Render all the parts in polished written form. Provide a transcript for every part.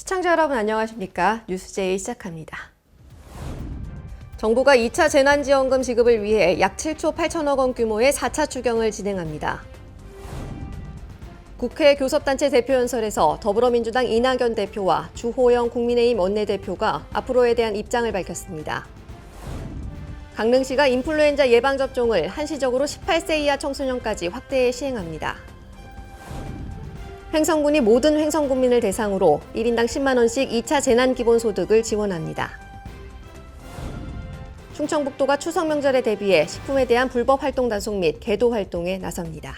시청자 여러분 안녕하십니까? 뉴스제이 시작합니다. 정부가 2차 재난지원금 지급을 위해 약 7조 8천억 원 규모의 4차 추경을 진행합니다. 국회 교섭단체 대표연설에서 더불어민주당 이낙연 대표와 주호영 국민의힘 원내대표가 앞으로에 대한 입장을 밝혔습니다. 강릉시가 인플루엔자 예방접종을 한시적으로 18세 이하 청소년까지 확대 시행합니다. 횡성군이 모든 횡성군민을 대상으로 1인당 10만 원씩 2차 재난기본소득을 지원합니다. 충청북도가 추석 명절에 대비해 식품에 대한 불법 활동 단속 및 계도 활동에 나섭니다.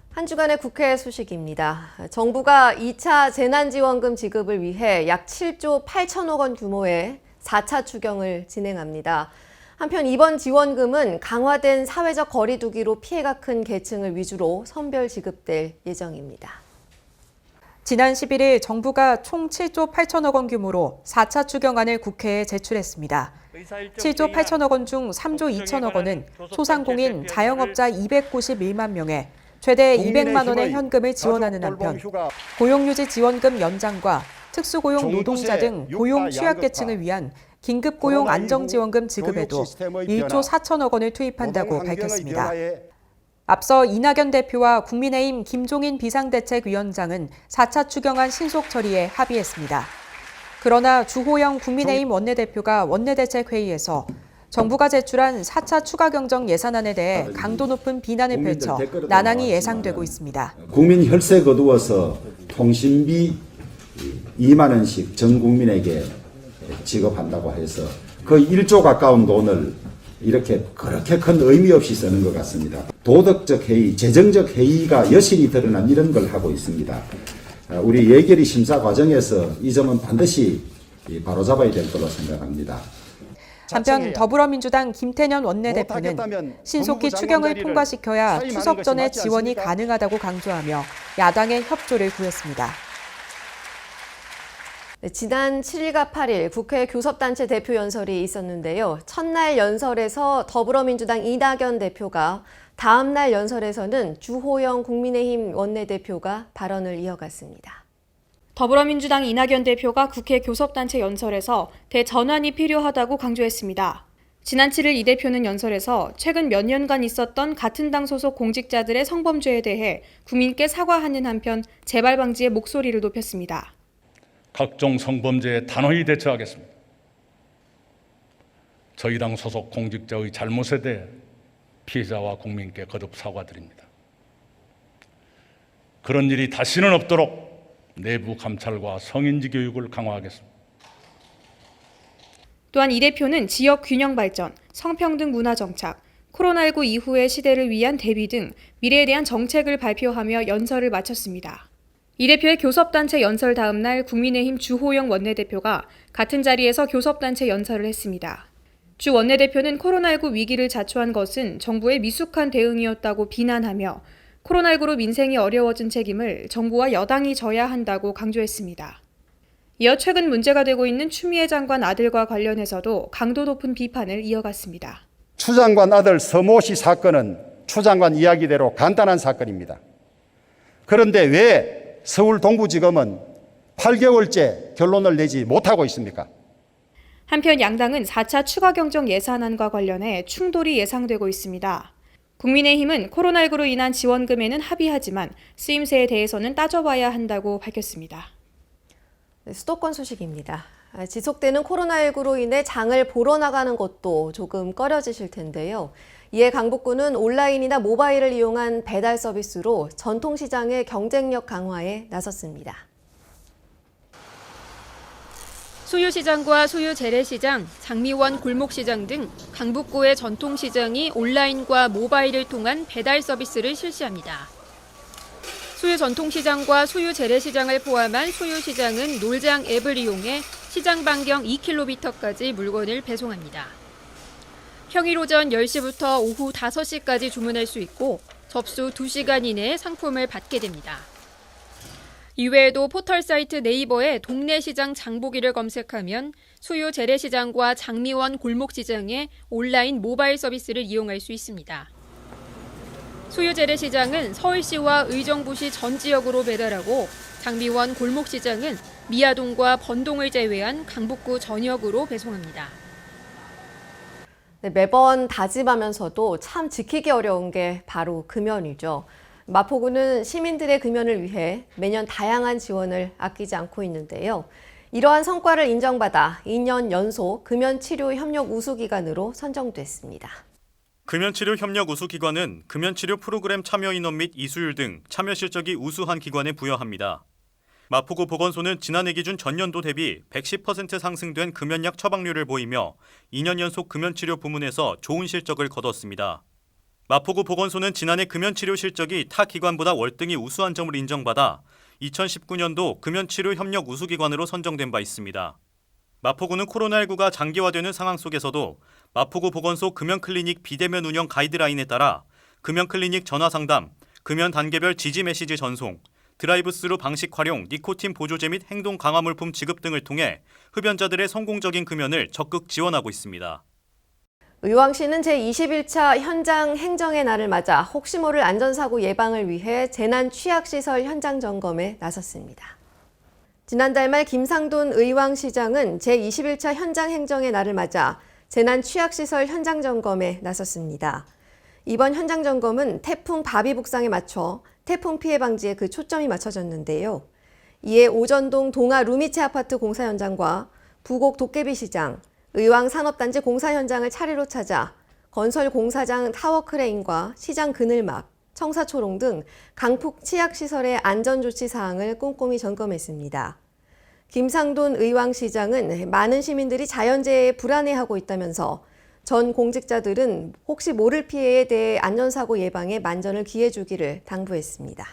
한 주간의 국회 소식입니다. 정부가 2차 재난지원금 지급을 위해 약 7조 8천억 원 규모의 4차 추경을 진행합니다. 한편 이번 지원금은 강화된 사회적 거리 두기로 피해가 큰 계층을 위주로 선별 지급될 예정입니다. 지난 11일 정부가 총 7조 8천억 원 규모로 4차 추경안을 국회에 제출했습니다. 7조 8천억 원 중 3조 2천억 원은 소상공인 자영업자 291만 명에 최대 200만 원의 현금을 지원하는 한편 고용유지 지원금 연장과 특수고용 노동자 등 고용 취약계층을 위한 긴급고용 안정지원금 지급에도 1조 4천억 원을 투입한다고 밝혔습니다. 앞서 이낙연 대표와 국민의힘 김종인 비상대책위원장은 4차 추경안 신속 처리에 합의했습니다. 그러나 주호영 국민의힘 원내대표가 원내대책회의에서 정부가 제출한 4차 추가 경정 예산안에 대해 강도 높은 비난을 펼쳐 난항이 예상되고 있습니다. 국민 혈세 거두어서 통신비 2만 원씩 전 국민에게 지급한다고 해서 거의 1조 가까운 돈을 이렇게 그렇게 큰 의미 없이 쓰는 것 같습니다. 도덕적 해이, 재정적 해이가 여실히 드러난 이런 걸 하고 있습니다. 우리 예결위 심사 과정에서 이 점은 반드시 바로잡아야 될 거로 생각합니다. 한편 더불어민주당 김태년 원내대표는 신속히 추경을 통과시켜야 추석 전에 지원이 가능하다고 강조하며 야당의 협조를 구했습니다. 지난 7일과 8일 국회 교섭단체 대표 연설이 있었는데요. 첫날 연설에서 더불어민주당 이낙연 대표가, 다음 날 연설에서는 주호영 국민의힘 원내대표가 발언을 이어갔습니다. 더불어민주당 이낙연 대표가 국회 교섭단체 연설에서 대전환이 필요하다고 강조했습니다. 지난 7일 이 대표는 연설에서 최근 몇 년간 있었던 같은 당 소속 공직자들의 성범죄에 대해 국민께 사과하는 한편 재발 방지의 목소리를 높였습니다. 각종 성범죄에 단호히 대처하겠습니다. 저희 당 소속 공직자의 잘못에 대해 피해자와 국민께 거듭 사과드립니다. 그런 일이 다시는 없도록 내부 감찰과 성인지 교육을 강화하겠습니다. 또한 이 대표는 지역 균형 발전, 성평등 문화 정착, 코로나19 이후의 시대를 위한 대비 등 미래에 대한 정책을 발표하며 연설을 마쳤습니다. 이 대표의 교섭단체 연설 다음 날 국민의힘 주호영 원내대표가 같은 자리에서 교섭단체 연설을 했습니다. 주 원내대표는 코로나19 위기를 자초한 것은 정부의 미숙한 대응이었다고 비난하며 코로나19로 민생이 어려워진 책임을 정부와 여당이 져야 한다고 강조했습니다. 이어 최근 문제가 되고 있는 추미애 장관 아들과 관련해서도 강도 높은 비판을 이어갔습니다. 추 장관 아들 서모 씨 사건은 추 장관 이야기대로 간단한 사건입니다. 그런데 왜 서울 동부지검은 8개월째 결론을 내지 못하고 있습니까? 한편 양당은 4차 추가 경정 예산안과 관련해 충돌이 예상되고 있습니다. 국민의힘은 코로나19로 인한 지원금에는 합의하지만 쓰임새에 대해서는 따져봐야 한다고 밝혔습니다. 수도권 소식입니다. 지속되는 코로나19로 인해 장을 보러 나가는 것도 조금 꺼려지실 텐데요. 이에 강북구는 온라인이나 모바일을 이용한 배달 서비스로 전통시장의 경쟁력 강화에 나섰습니다. 수유시장과 수유재래시장, 장미원 골목시장 등 강북구의 전통시장이 온라인과 모바일을 통한 배달 서비스를 실시합니다. 수유전통시장과 수유재래시장을 포함한 수유시장은 놀장 앱을 이용해 시장 반경 2km까지 물건을 배송합니다. 평일 오전 10시부터 오후 5시까지 주문할 수 있고 접수 2시간 이내에 상품을 받게 됩니다. 이외에도 포털 사이트 네이버에 동네 시장 장보기를 검색하면 수유 재래시장과 장미원 골목시장의 온라인 모바일 서비스를 이용할 수 있습니다. 수유 재래시장은 서울시와 의정부시 전 지역으로 배달하고 장비원 골목시장은 미아동과 번동을 제외한 강북구 전역으로 배송합니다. 네, 매번 다짐하면서도 참 지키기 어려운 게 바로 금연이죠. 마포구는 시민들의 금연을 위해 매년 다양한 지원을 아끼지 않고 있는데요. 이러한 성과를 인정받아 2년 연속 금연치료 협력 우수기관으로 선정됐습니다. 금연치료 협력 우수기관은 금연치료 프로그램 참여 인원 및 이수율 등 참여 실적이 우수한 기관에 부여합니다. 마포구 보건소는 지난해 기준 전년도 대비 110% 상승된 금연약 처방률을 보이며 2년 연속 금연치료 부문에서 좋은 실적을 거뒀습니다. 마포구 보건소는 지난해 금연치료 실적이 타 기관보다 월등히 우수한 점을 인정받아 2019년도 금연치료 협력 우수기관으로 선정된 바 있습니다. 마포구는 코로나19가 장기화되는 상황 속에서도 마포구 보건소 금연클리닉 비대면 운영 가이드라인에 따라 금연클리닉 전화상담, 금연 단계별 지지 메시지 전송, 드라이브스루 방식 활용, 니코틴 보조제 및 행동 강화 물품 지급 등을 통해 흡연자들의 성공적인 금연을 적극 지원하고 있습니다. 의왕시는 제21차 현장 행정의 날을 맞아 혹시 모를 안전사고 예방을 위해 재난취약시설 현장 점검에 나섰습니다. 지난달 말 김상돈 의왕시장은 제21차 현장 행정의 날을 맞아 재난취약시설 현장 점검에 나섰습니다. 이번 현장 점검은 태풍 바비북상에 맞춰 태풍 피해 방지에 그 초점이 맞춰졌는데요. 이에 오전동 동아 루미체 아파트 공사 현장과 부곡 도깨비시장, 의왕 산업단지 공사 현장을 차례로 찾아 건설 공사장 타워 크레인과 시장 그늘막, 청사초롱 등 강폭 취약시설의 안전조치 사항을 꼼꼼히 점검했습니다. 김상돈 의왕시장은 많은 시민들이 자연재해에 불안해하고 있다면서 전 공직자들은 혹시 모를 피해에 대해 안전사고 예방에 만전을 기해주기를 당부했습니다.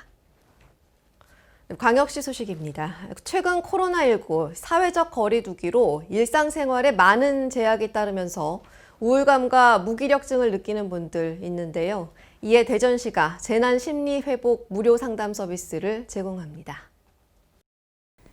광역시 소식입니다. 최근 코로나19 사회적 거리 두기로 일상생활에 많은 제약이 따르면서 우울감과 무기력증을 느끼는 분들 있는데요. 이에 대전시가 재난심리회복 무료 상담 서비스를 제공합니다.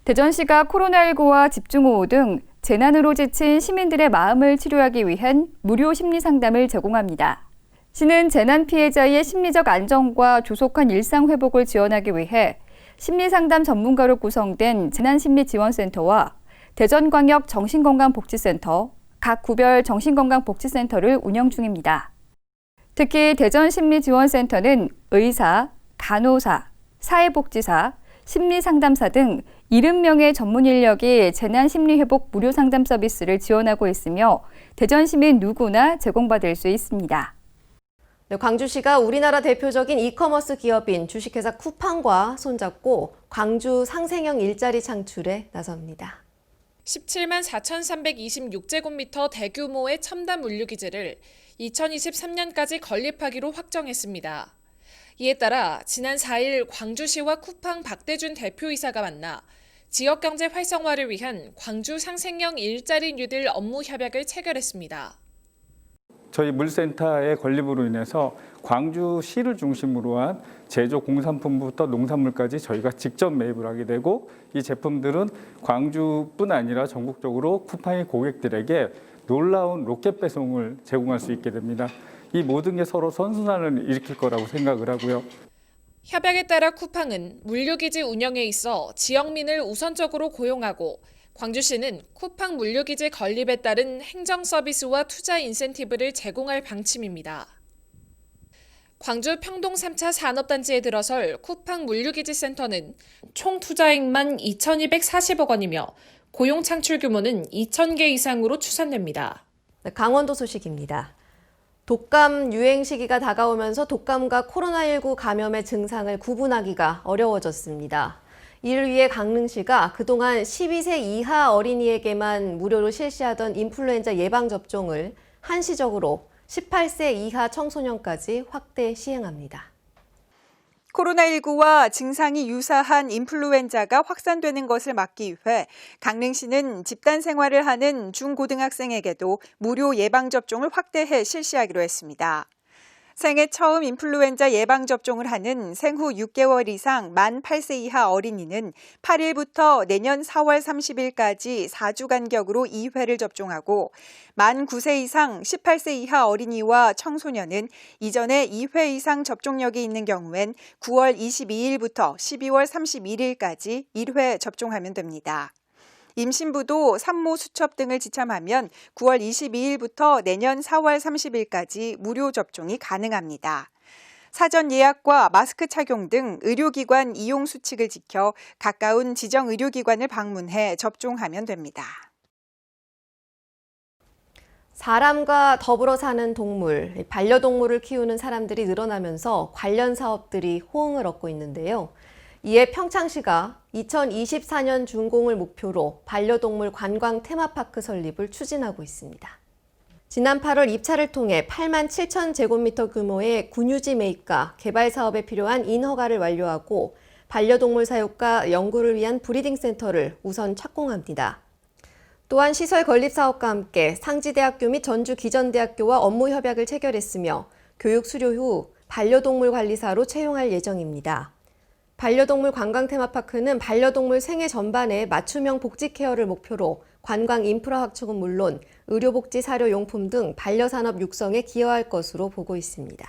대전시가 코로나19와 집중호우 등 재난으로 지친 시민들의 마음을 치료하기 위한 무료 심리상담을 제공합니다. 시는 재난 피해자의 심리적 안정과 조속한 일상 회복을 지원하기 위해 심리상담 전문가로 구성된 재난심리지원센터와 대전광역 정신건강복지센터, 각 구별 정신건강복지센터를 운영 중입니다. 특히 대전심리지원센터는 의사, 간호사, 사회복지사, 심리상담사 등 70명의 전문 인력이 재난심리회복 무료 상담 서비스를 지원하고 있으며 대전 시민 누구나 제공받을 수 있습니다. 네, 광주시가 우리나라 대표적인 이커머스 기업인 주식회사 쿠팡과 손잡고 광주 상생형 일자리 창출에 나섭니다. 17만 4,326제곱미터 대규모의 첨단 물류기지를 2023년까지 건립하기로 확정했습니다. 이에 따라 지난 4일 광주시와 쿠팡 박대준 대표이사가 만나 지역경제 활성화를 위한 광주 상생형 일자리 뉴딜 업무 협약을 체결했습니다. 저희 물센터의 건립으로 인해서 광주시를 중심으로 한 제조 공산품부터 농산물까지 저희가 직접 매입을 하게 되고 이 제품들은 광주뿐 아니라 전국적으로 쿠팡의 고객들에게 놀라운 로켓 배송을 제공할 수 있게 됩니다. 이 모든 게 서로 선순환을 일으킬 거라고 생각을 하고요. 협약에 따라 쿠팡은 물류기지 운영에 있어 지역민을 우선적으로 고용하고 광주시는 쿠팡 물류기지 건립에 따른 행정 서비스와 투자 인센티브를 제공할 방침입니다. 광주 평동 3차 산업단지에 들어설 쿠팡 물류기지 센터는 총 투자액만 2,240억 원이며 고용 창출 규모는 2,000개 이상으로 추산됩니다. 강원도 소식입니다. 독감 유행 시기가 다가오면서 독감과 코로나19 감염의 증상을 구분하기가 어려워졌습니다. 이를 위해 강릉시가 그동안 12세 이하 어린이에게만 무료로 실시하던 인플루엔자 예방접종을 한시적으로 18세 이하 청소년까지 확대 시행합니다. 코로나19와 증상이 유사한 인플루엔자가 확산되는 것을 막기 위해 강릉시는 집단 생활을 하는 중고등학생에게도 무료 예방접종을 확대해 실시하기로 했습니다. 생애 처음 인플루엔자 예방접종을 하는 생후 6개월 이상 만 8세 이하 어린이는 8일부터 내년 4월 30일까지 4주 간격으로 2회를 접종하고 만 9세 이상 18세 이하 어린이와 청소년은 이전에 2회 이상 접종력이 있는 경우엔 9월 22일부터 12월 31일까지 1회 접종하면 됩니다. 임신부도 산모 수첩 등을 지참하면 9월 22일부터 내년 4월 30일까지 무료 접종이 가능합니다. 사전 예약과 마스크 착용 등 의료기관 이용 수칙을 지켜 가까운 지정 의료기관을 방문해 접종하면 됩니다. 사람과 더불어 사는 동물, 반려동물을 키우는 사람들이 늘어나면서 관련 사업들이 호응을 얻고 있는데요. 이에 평창시가 2024년 준공을 목표로 반려동물 관광 테마파크 설립을 추진하고 있습니다. 지난 8월 입찰을 통해 8만 7천 제곱미터 규모의 군유지 매입과 개발 사업에 필요한 인허가를 완료하고 반려동물 사육과 연구를 위한 브리딩 센터를 우선 착공합니다. 또한 시설 건립 사업과 함께 상지대학교 및 전주기전대학교와 업무 협약을 체결했으며 교육 수료 후 반려동물 관리사로 채용할 예정입니다. 반려동물 관광 테마파크는 반려동물 생애 전반에 맞춤형 복지 케어를 목표로 관광 인프라 확충은 물론 의료복지 사료 용품 등 반려산업 육성에 기여할 것으로 보고 있습니다.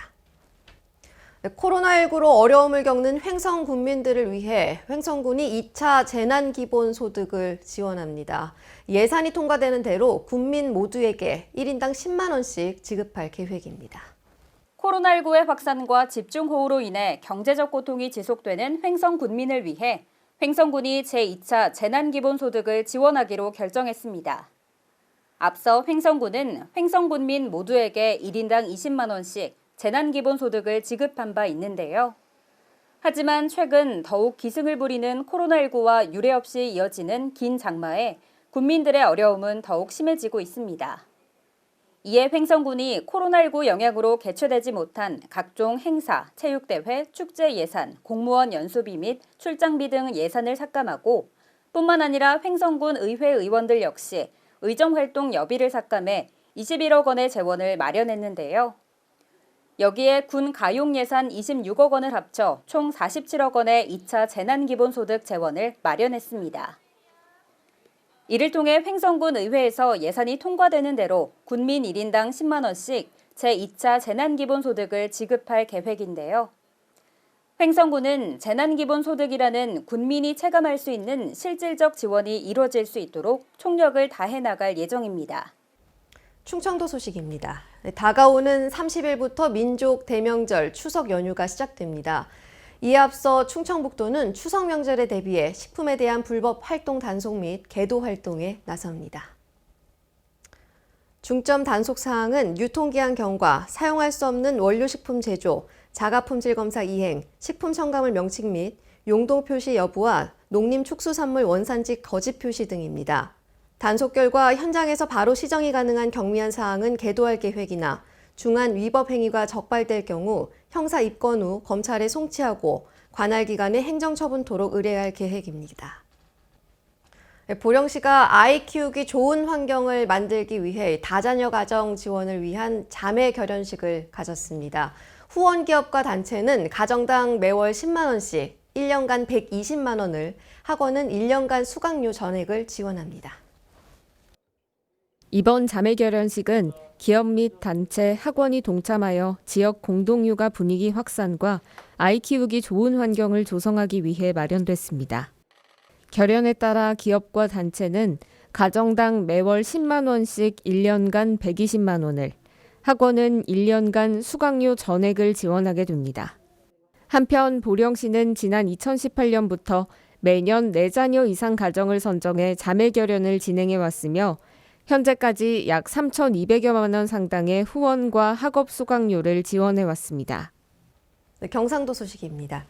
코로나19로 어려움을 겪는 횡성 군민들을 위해 횡성군이 2차 재난기본소득을 지원합니다. 예산이 통과되는 대로 군민 모두에게 1인당 10만 원씩 지급할 계획입니다. 코로나19의 확산과 집중호우로 인해 경제적 고통이 지속되는 횡성 군민을 위해 횡성군이 제2차 재난기본소득을 지원하기로 결정했습니다. 앞서 횡성군은 횡성군민 모두에게 1인당 20만 원씩 재난기본소득을 지급한 바 있는데요. 하지만 최근 더욱 기승을 부리는 코로나19와 유례 없이 이어지는 긴 장마에 군민들의 어려움은 더욱 심해지고 있습니다. 이에 횡성군이 코로나19 영향으로 개최되지 못한 각종 행사, 체육대회, 축제 예산, 공무원 연수비 및 출장비 등 예산을 삭감하고 뿐만 아니라 횡성군 의회 의원들 역시 의정활동 여비를 삭감해 21억 원의 재원을 마련했는데요. 여기에 군 가용 예산 26억 원을 합쳐 총 47억 원의 2차 재난기본소득 재원을 마련했습니다. 이를 통해 횡성군 의회에서 예산이 통과되는 대로 군민 1인당 10만 원씩 제2차 재난기본소득을 지급할 계획인데요. 횡성군은 재난기본소득이라는 군민이 체감할 수 있는 실질적 지원이 이루어질 수 있도록 총력을 다해 나갈 예정입니다. 충청도 소식입니다. 다가오는 30일부터 민족 대명절 추석 연휴가 시작됩니다. 이에 앞서 충청북도는 추석 명절에 대비해 식품에 대한 불법 활동 단속 및 계도 활동에 나섭니다. 중점 단속 사항은 유통기한 경과, 사용할 수 없는 원료식품 제조, 자가품질 검사 이행, 식품 첨가물 명칭 및 용도 표시 여부와 농림축수산물 원산지 거짓 표시 등입니다. 단속 결과 현장에서 바로 시정이 가능한 경미한 사항은 계도할 계획이나 중한 위법 행위가 적발될 경우 형사 입건 후 검찰에 송치하고 관할 기관에 행정처분토록 의뢰할 계획입니다. 보령시가 아이 키우기 좋은 환경을 만들기 위해 다자녀 가정 지원을 위한 자매 결연식을 가졌습니다. 후원 기업과 단체는 가정당 매월 10만 원씩 1년간 120만 원을, 학원은 1년간 수강료 전액을 지원합니다. 이번 자매 결연식은 기업 및 단체, 학원이 동참하여 지역 공동육아 분위기 확산과 아이 키우기 좋은 환경을 조성하기 위해 마련됐습니다. 결연에 따라 기업과 단체는 가정당 매월 10만 원씩 1년간 120만 원을, 학원은 1년간 수강료 전액을 지원하게 됩니다. 한편 보령시는 지난 2018년부터 매년 4자녀 이상 가정을 선정해 자매 결연을 진행해 왔으며 현재까지 약 3,200여만 원 상당의 후원과 학업 수강료를 지원해 왔습니다. 경상도 소식입니다.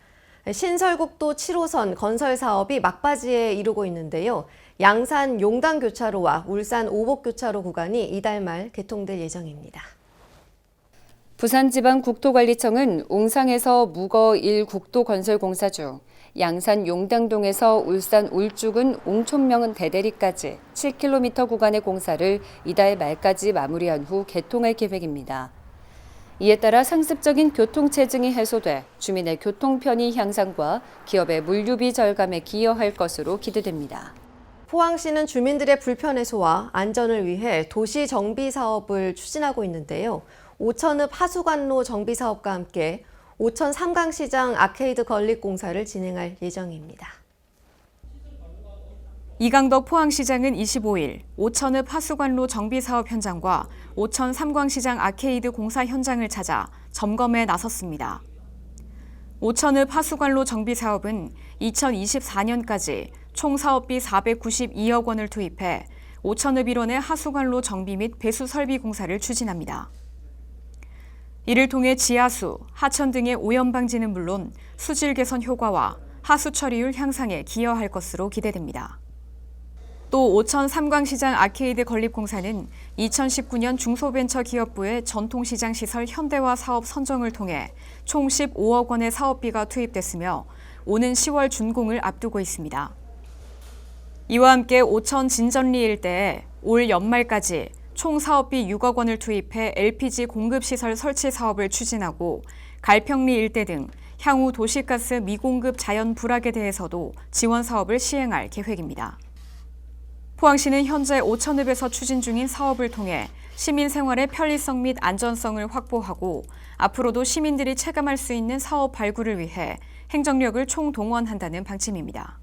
신설국도 7호선 건설 사업이 막바지에 이르고 있는데요. 양산 용당교차로와 울산 오복교차로 구간이 이달 말 개통될 예정입니다. 부산지방국토관리청은 웅상에서 무거 1 국도건설공사 중 양산 용당동에서 울산 울주군 옹촌명 대대리까지 7km 구간의 공사를 이달 말까지 마무리한 후 개통할 계획입니다. 이에 따라 상습적인 교통체증이 해소돼 주민의 교통 편의 향상과 기업의 물류비 절감에 기여할 것으로 기대됩니다. 포항시는 주민들의 불편 해소와 안전을 위해 도시 정비 사업을 추진하고 있는데요. 오천읍 하수관로 정비 사업과 함께 오천 삼강시장 아케이드 건립 공사를 진행할 예정입니다. 이강덕 포항시장은 25일 오천읍 하수관로 정비 사업 현장과 오천 삼광시장 아케이드 공사 현장을 찾아 점검에 나섰습니다. 오천읍 하수관로 정비 사업은 2024년까지 총 사업비 492억 원을 투입해 오천읍 일원의 하수관로 정비 및 배수 설비 공사를 추진합니다. 이를 통해 지하수, 하천 등의 오염 방지는 물론 수질 개선 효과와 하수 처리율 향상에 기여할 것으로 기대됩니다. 또 오천 삼광시장 아케이드 건립 공사는 2019년 중소벤처기업부의 전통시장 시설 현대화 사업 선정을 통해 총 15억 원의 사업비가 투입됐으며 오는 10월 준공을 앞두고 있습니다. 이와 함께 오천 진전리 일대에 올 연말까지 총 사업비 6억 원을 투입해 LPG 공급시설 설치 사업을 추진하고 갈평리 일대 등 향후 도시가스 미공급 자연 불악에 대해서도 지원 사업을 시행할 계획입니다. 포항시는 현재 오천읍에서 추진 중인 사업을 통해 시민 생활의 편리성 및 안전성을 확보하고 앞으로도 시민들이 체감할 수 있는 사업 발굴을 위해 행정력을 총동원한다는 방침입니다.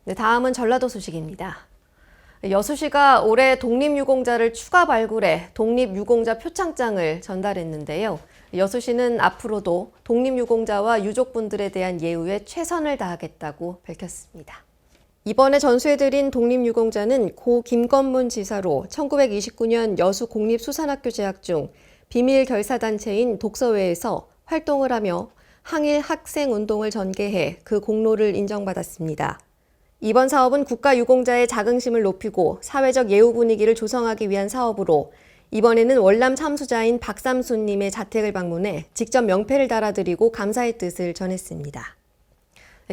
네, 다음은 전라도 소식입니다. 여수시가 올해 독립유공자를 추가 발굴해 독립유공자 표창장을 전달했는데요. 여수시는 앞으로도 독립유공자와 유족분들에 대한 예우에 최선을 다하겠다고 밝혔습니다. 이번에 전수해드린 독립유공자는 고 김건문 지사로 1929년 여수 공립수산학교 재학 중 비밀 결사단체인 독서회에서 활동을 하며 항일 학생운동을 전개해 그 공로를 인정받았습니다. 이번 사업은 국가유공자의 자긍심을 높이고 사회적 예우 분위기를 조성하기 위한 사업으로 이번에는 월남 참수자인 박삼수님의 자택을 방문해 직접 명패를 달아드리고 감사의 뜻을 전했습니다.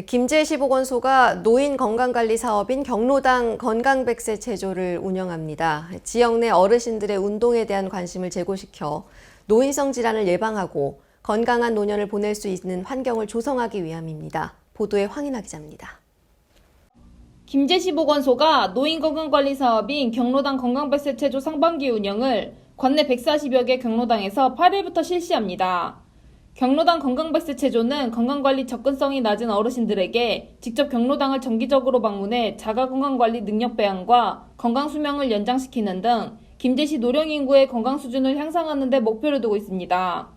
김제시 보건소가 노인 건강관리 사업인 경로당 건강백세 체조를 운영합니다. 지역 내 어르신들의 운동에 대한 관심을 제고시켜 노인성 질환을 예방하고 건강한 노년을 보낼 수 있는 환경을 조성하기 위함입니다. 보도에 황인아 기자입니다. 김제시 보건소가 노인건강관리 사업인 경로당 건강백세 체조 상반기 운영을 관내 140여 개 경로당에서 8일부터 실시합니다. 경로당 건강백세 체조는 건강관리 접근성이 낮은 어르신들에게 직접 경로당을 정기적으로 방문해 자가건강관리 능력 배양과 건강수명을 연장시키는 등 김제시 노령인구의 건강 수준을 향상하는 데 목표를 두고 있습니다.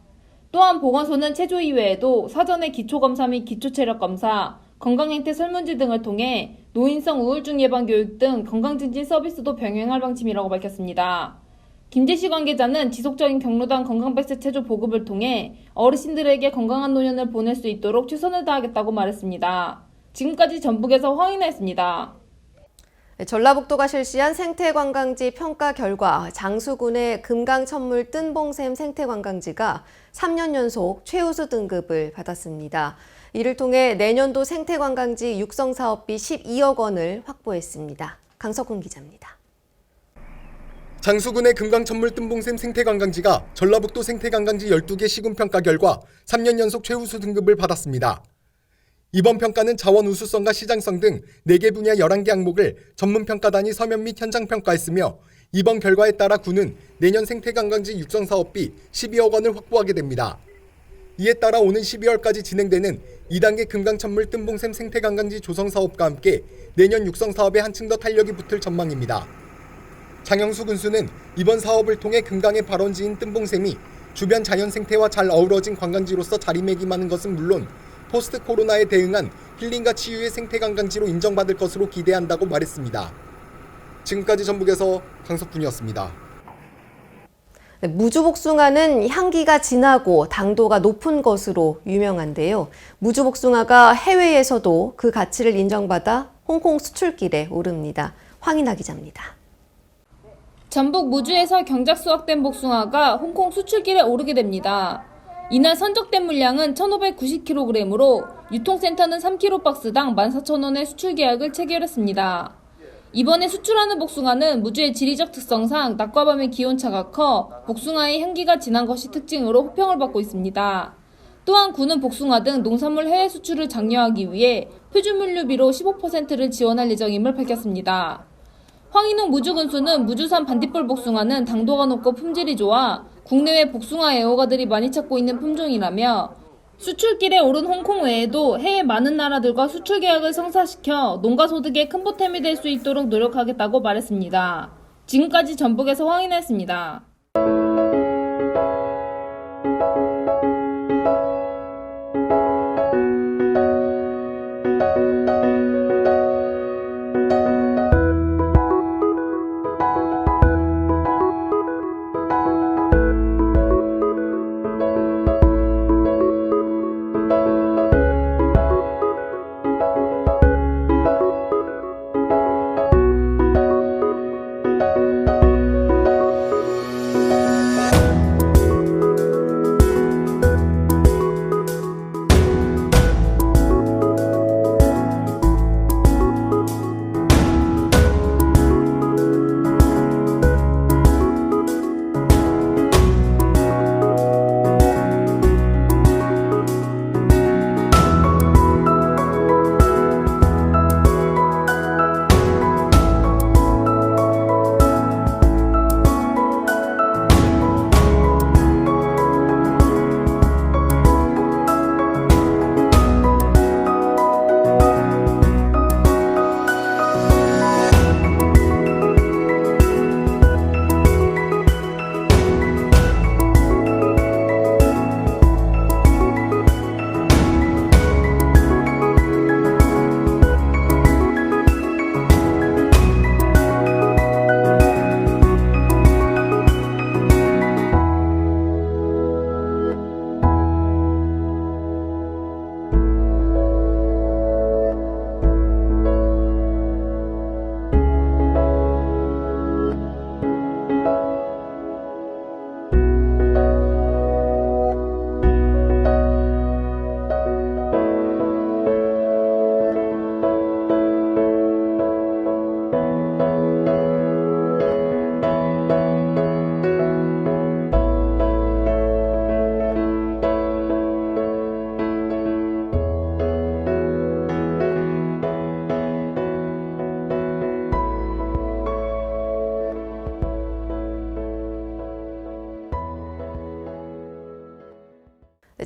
또한 보건소는 체조 이외에도 사전의 기초검사 및 기초체력검사, 건강행태 설문지 등을 통해 노인성 우울증 예방 교육 등 건강증진 서비스도 병행할 방침이라고 밝혔습니다. 김제시 관계자는 지속적인 경로당 건강백세 체조 보급을 통해 어르신들에게 건강한 노년을 보낼 수 있도록 최선을 다하겠다고 말했습니다. 지금까지 전북에서 황인아였습니다. 전라북도가 실시한 생태관광지 평가 결과 장수군의 금강천물 뜬봉샘 생태관광지가 3년 연속 최우수 등급을 받았습니다. 이를 통해 내년도 생태관광지 육성 사업비 12억 원을 확보했습니다. 강석훈 기자입니다. 장수군의 금강천물 뜬봉샘 생태관광지가 전라북도 생태관광지 12개 시군평가 결과 3년 연속 최우수 등급을 받았습니다. 이번 평가는 자원 우수성과 시장성 등 4개 분야 11개 항목을 전문평가단이 서면 및 현장평가했으며 이번 결과에 따라 군은 내년 생태관광지 육성 사업비 12억 원을 확보하게 됩니다. 이에 따라 오는 12월까지 진행되는 2단계 금강천물 뜬봉샘 생태관광지 조성 사업과 함께 내년 육성 사업에 한층 더 탄력이 붙을 전망입니다. 장영수 군수는 이번 사업을 통해 금강의 발원지인 뜬봉샘이 주변 자연 생태와 잘 어우러진 관광지로서 자리매김하는 것은 물론 포스트 코로나에 대응한 힐링과 치유의 생태관광지로 인정받을 것으로 기대한다고 말했습니다. 지금까지 전북에서 강석훈이었습니다. 무주복숭아는 향기가 진하고 당도가 높은 것으로 유명한데요. 무주복숭아가 해외에서도 그 가치를 인정받아 홍콩 수출길에 오릅니다. 황인아 기자입니다. 전북 무주에서 경작 수확된 복숭아가 홍콩 수출길에 오르게 됩니다. 이날 선적된 물량은 1,590kg으로 유통센터는 3kg 박스당 14,000원의 수출 계약을 체결했습니다. 이번에 수출하는 복숭아는 무주의 지리적 특성상 낮과 밤의 기온차가 커 복숭아의 향기가 진한 것이 특징으로 호평을 받고 있습니다. 또한 구는 복숭아 등 농산물 해외 수출을 장려하기 위해 표준물류비로 15%를 지원할 예정임을 밝혔습니다. 황인홍 무주군수는 무주산 반딧불 복숭아는 당도가 높고 품질이 좋아 국내외 복숭아 애호가들이 많이 찾고 있는 품종이라며 수출길에 오른 홍콩 외에도 해외 많은 나라들과 수출 계약을 성사시켜 농가 소득에 큰 보탬이 될 수 있도록 노력하겠다고 말했습니다. 지금까지 전북에서 황인혜였습니다.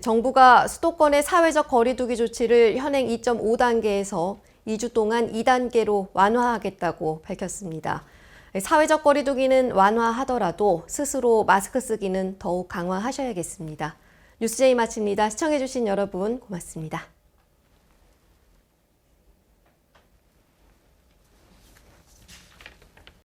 정부가 수도권의 사회적 거리두기 조치를 현행 2.5단계에서 2주 동안 2단계로 완화하겠다고 밝혔습니다. 사회적 거리두기는 완화하더라도 스스로 마스크 쓰기는 더욱 강화하셔야겠습니다. 뉴스제이 마칩니다. 시청해주신 여러분 고맙습니다.